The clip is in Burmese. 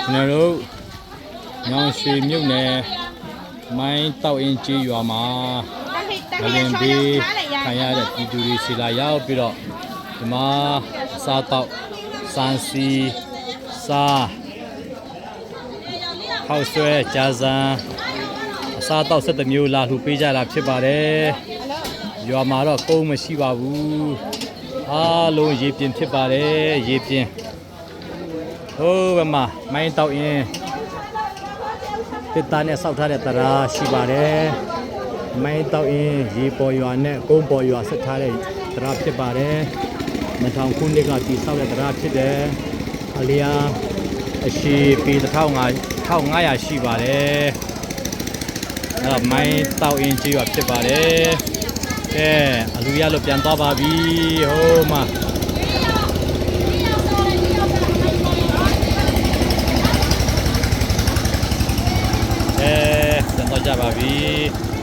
ကျွန်တော်တို့ညောင်ရွှေမြုပ်နယ်မိုင်းတောက်အင်းကြီးရွာမှာငလင်ပေးခံရတဲ့ပြည်သူတွေစီလာရောက်ပြီးတော့ဒီမှာစားတော့စမ်းစီစားဟောက်ဆွဲကြာစံအစားတော့ဆက်တမျိုးလာလှူပေးကြတာဖြစ်ပါတယ်ရွာမှာတော့ကုန်းမရှိပါဘူးအားလုံးရေပြင်းဖြစ်ပါတယ်ရေပြင်းဟိုးဘက်မှာမိုင်းတောက်ရင်တစ်သားနဲ့စောက်ထားတဲ့တရားရှိပါတယ်မိုင်းတောက်ရင်ရေပေါ်ရွာနဲ့ကုန်းပေါ်ရွာဆက်ထားတဲ့တရားဖြစ်ပါတယ်2000ခုနှစ်ကတည်ဆောက်တဲ့တရားဖြစ်တယ်အလျာအရှိပေ1500ရှိပါတယ်အဲ့တော့မိုင်းတောက်ရင်ကြီးရွာဖြစ်ပါတယ်ကဲအလူရလို့ပြန်သွားပါပြီဟိုးမှာပြန်သွားကြပါပြီ